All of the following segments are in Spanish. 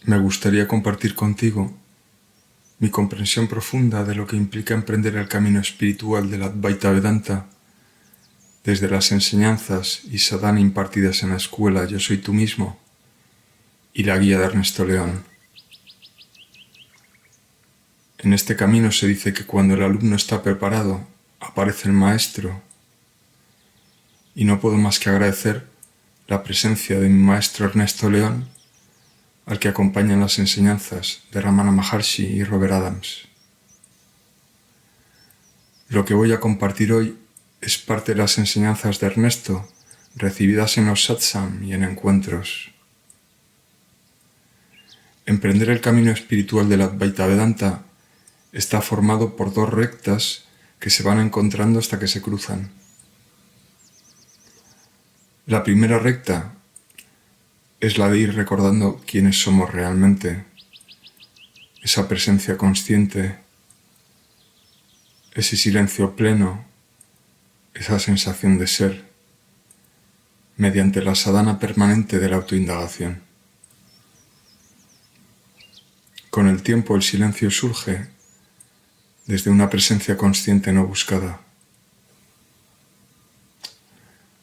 Me gustaría compartir contigo mi comprensión profunda de lo que implica emprender el camino espiritual del Advaita Vedanta desde las enseñanzas y sadhana impartidas en la escuela Yo Soy Tú Mismo y la guía de Ernesto León. En este camino se dice que cuando el alumno está preparado, aparece el maestro, y no puedo más que agradecer la presencia de mi maestro Ernesto León, al que acompañan las enseñanzas de Ramana Maharshi y Robert Adams. Lo que voy a compartir hoy es parte de las enseñanzas de Ernesto recibidas en los satsang y en encuentros. Emprender el camino espiritual del Advaita Vedanta está formado por dos rectas que se van encontrando hasta que se cruzan. La primera recta es la de ir recordando quiénes somos realmente, esa presencia consciente, ese silencio pleno, esa sensación de ser, mediante la sadhana permanente de la autoindagación. Con el tiempo el silencio surge desde una presencia consciente no buscada.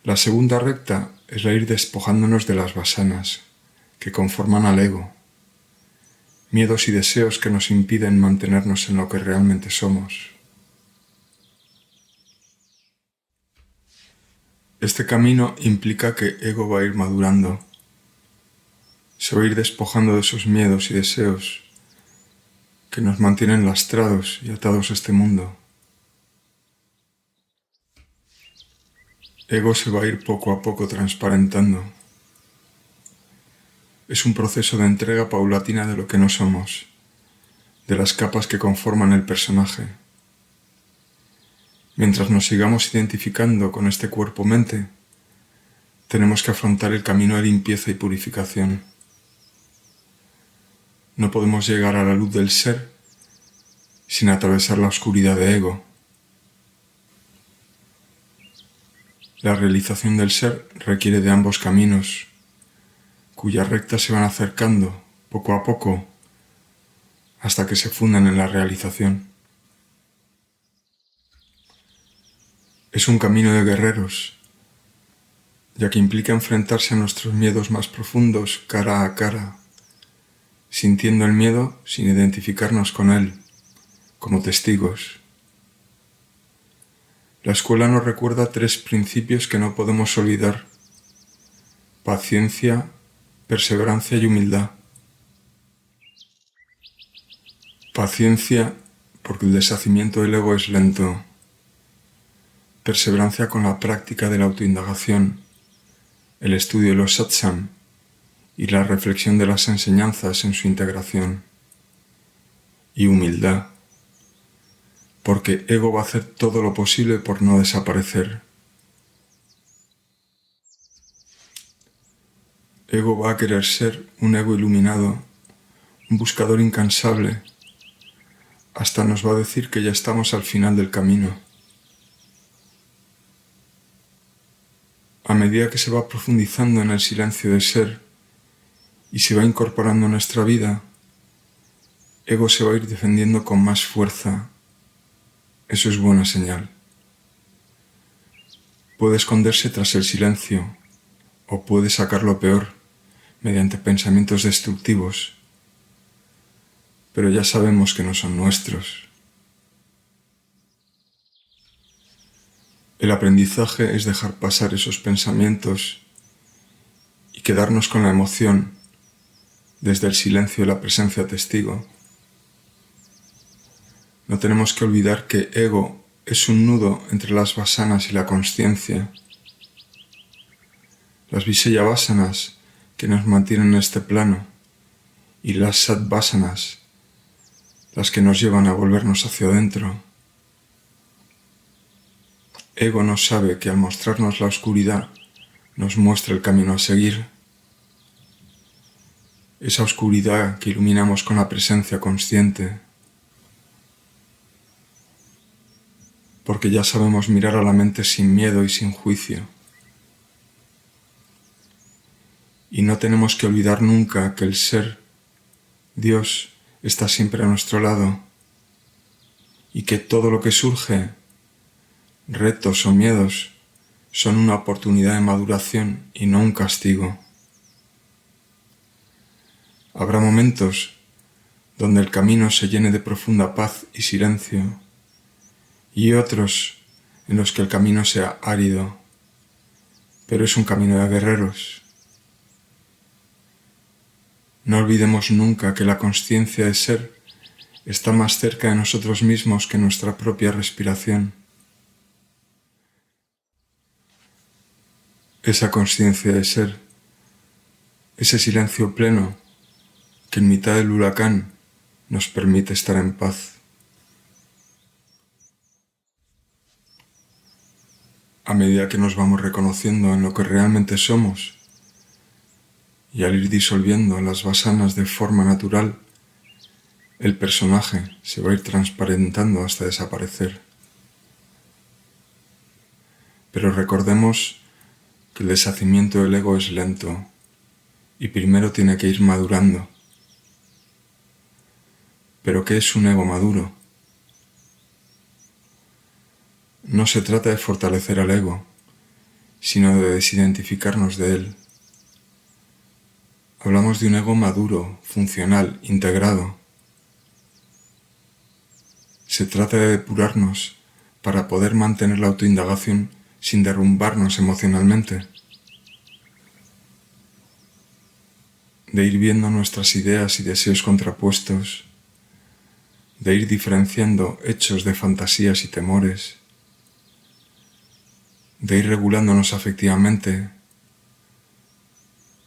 La segunda recta es la ir despojándonos de las vasanas que conforman al ego, miedos y deseos que nos impiden mantenernos en lo que realmente somos. Este camino implica que ego va a ir madurando, se va a ir despojando de esos miedos y deseos que nos mantienen lastrados y atados a este mundo. Ego se va a ir poco a poco transparentando. Es un proceso de entrega paulatina de lo que no somos, de las capas que conforman el personaje. Mientras nos sigamos identificando con este cuerpo-mente, tenemos que afrontar el camino de limpieza y purificación. No podemos llegar a la luz del ser sin atravesar la oscuridad de ego. La realización del ser requiere de ambos caminos, cuyas rectas se van acercando poco a poco hasta que se fundan en la realización. Es un camino de guerreros, ya que implica enfrentarse a nuestros miedos más profundos cara a cara, sintiendo el miedo sin identificarnos con él, como testigos. La escuela nos recuerda tres principios que no podemos olvidar: paciencia, perseverancia y humildad. Paciencia, porque el deshacimiento del ego es lento. Perseverancia con la práctica de la autoindagación, el estudio de los satsang y la reflexión de las enseñanzas en su integración. Y humildad, porque ego va a hacer todo lo posible por no desaparecer. Ego va a querer ser un ego iluminado, un buscador incansable, hasta nos va a decir que ya estamos al final del camino. A medida que se va profundizando en el silencio de ser y se va incorporando en nuestra vida, ego se va a ir defendiendo con más fuerza. Eso es buena señal. Puede esconderse tras el silencio o puede sacar lo peor mediante pensamientos destructivos, pero ya sabemos que no son nuestros. El aprendizaje es dejar pasar esos pensamientos y quedarnos con la emoción desde el silencio de la presencia testigo. No tenemos que olvidar que ego es un nudo entre las vasanas y la consciencia. Las visaya-vasanas que nos mantienen en este plano y las sat-vasanas, las que nos llevan a volvernos hacia adentro. Ego no sabe que al mostrarnos la oscuridad nos muestra el camino a seguir. Esa oscuridad que iluminamos con la presencia consciente. Porque ya sabemos mirar a la mente sin miedo y sin juicio. Y no tenemos que olvidar nunca que el ser Dios está siempre a nuestro lado y que todo lo que surge, retos o miedos, son una oportunidad de maduración y no un castigo. Habrá momentos donde el camino se llene de profunda paz y silencio, y otros en los que el camino sea árido, pero es un camino de guerreros. No olvidemos nunca que la consciencia de ser está más cerca de nosotros mismos que nuestra propia respiración. Esa consciencia de ser, ese silencio pleno que en mitad del huracán nos permite estar en paz. A medida que nos vamos reconociendo en lo que realmente somos y al ir disolviendo las basanas de forma natural, el personaje se va a ir transparentando hasta desaparecer. Pero recordemos que el deshacimiento del ego es lento y primero tiene que ir madurando. ¿Pero qué es un ego maduro? No se trata de fortalecer al ego, sino de desidentificarnos de él. Hablamos de un ego maduro, funcional, integrado. Se trata de depurarnos para poder mantener la autoindagación sin derrumbarnos emocionalmente. De ir viendo nuestras ideas y deseos contrapuestos, de ir diferenciando hechos de fantasías y temores, de ir regulándonos afectivamente,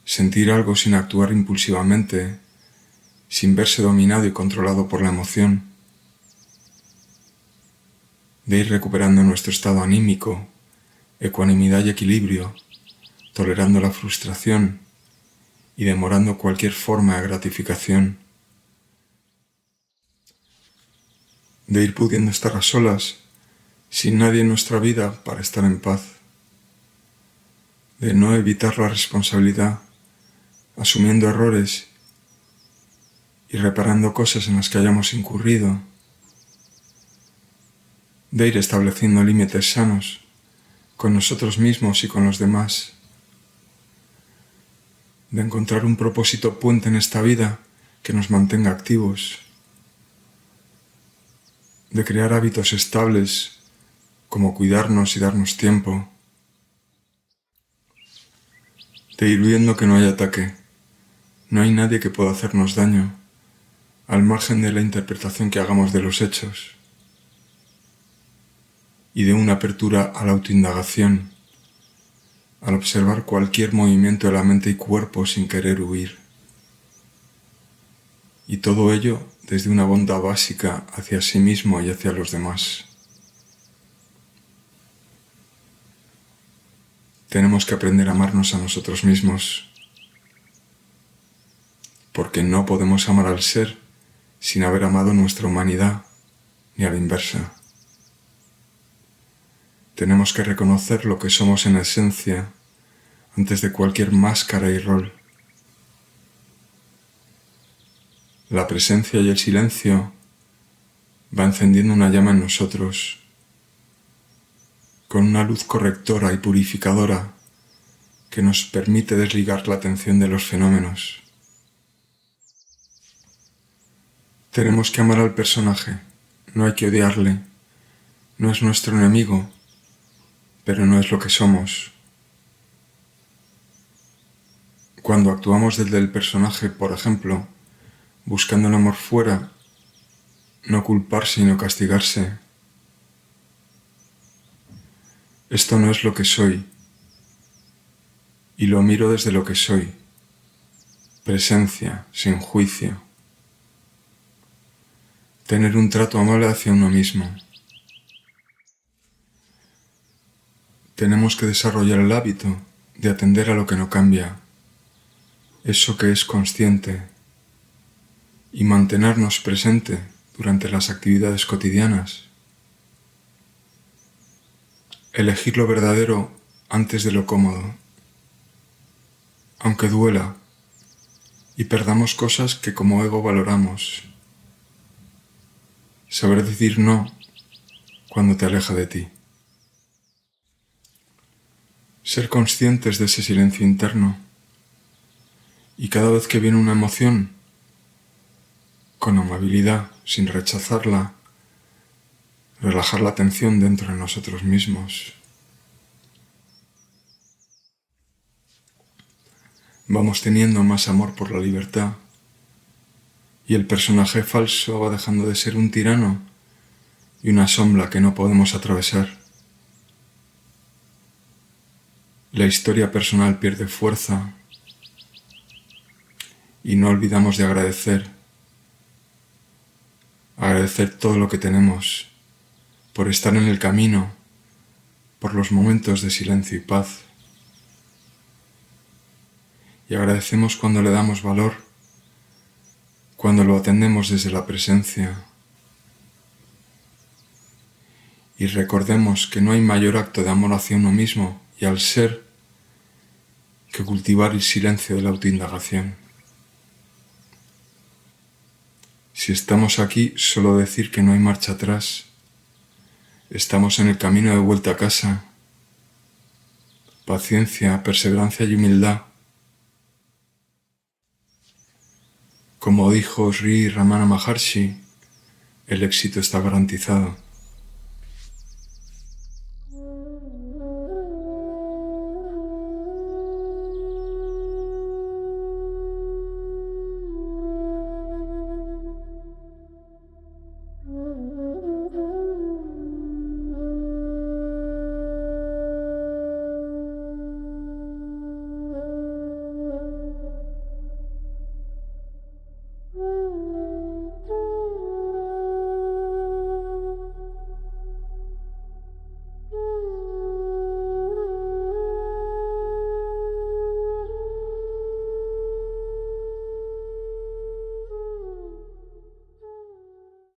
sentir algo sin actuar impulsivamente, sin verse dominado y controlado por la emoción, de ir recuperando nuestro estado anímico, ecuanimidad y equilibrio, tolerando la frustración y demorando cualquier forma de gratificación, de ir pudiendo estar a solas, sin nadie en nuestra vida para estar en paz, de no evitar la responsabilidad, asumiendo errores y reparando cosas en las que hayamos incurrido, de ir estableciendo límites sanos con nosotros mismos y con los demás, de encontrar un propósito puente en esta vida que nos mantenga activos, de crear hábitos estables como cuidarnos y darnos tiempo, de ir viendo que no hay ataque, no hay nadie que pueda hacernos daño, al margen de la interpretación que hagamos de los hechos, y de una apertura a la autoindagación, al observar cualquier movimiento de la mente y cuerpo sin querer huir. Y todo ello desde una bondad básica hacia sí mismo y hacia los demás. Tenemos que aprender a amarnos a nosotros mismos, porque no podemos amar al ser sin haber amado nuestra humanidad, ni a la inversa. Tenemos que reconocer lo que somos en esencia antes de cualquier máscara y rol. La presencia y el silencio va encendiendo una llama en nosotros, con una luz correctora y purificadora que nos permite desligar la atención de los fenómenos. Tenemos que amar al personaje, no hay que odiarle, no es nuestro enemigo, pero no es lo que somos. Cuando actuamos desde el personaje, por ejemplo, buscando el amor fuera, no culparse y no castigarse. Esto no es lo que soy, y lo miro desde lo que soy, presencia, sin juicio. Tener un trato amable hacia uno mismo. Tenemos que desarrollar el hábito de atender a lo que no cambia, eso que es consciente, y mantenernos presente durante las actividades cotidianas. Elegir lo verdadero antes de lo cómodo, aunque duela, y perdamos cosas que como ego valoramos. Saber decir no cuando te aleja de ti. Ser conscientes de ese silencio interno y cada vez que viene una emoción, con amabilidad, sin rechazarla, relajar la atención dentro de nosotros mismos. Vamos teniendo más amor por la libertad y el personaje falso va dejando de ser un tirano y una sombra que no podemos atravesar. La historia personal pierde fuerza y no olvidamos de agradecer todo lo que tenemos, por estar en el camino, por los momentos de silencio y paz. Y agradecemos cuando le damos valor, cuando lo atendemos desde la presencia. Y recordemos que no hay mayor acto de amor hacia uno mismo y al ser que cultivar el silencio de la autoindagación. Si estamos aquí, solo decir que no hay marcha atrás. Estamos en el camino de vuelta a casa. Paciencia, perseverancia y humildad. Como dijo Sri Ramana Maharshi, el éxito está garantizado.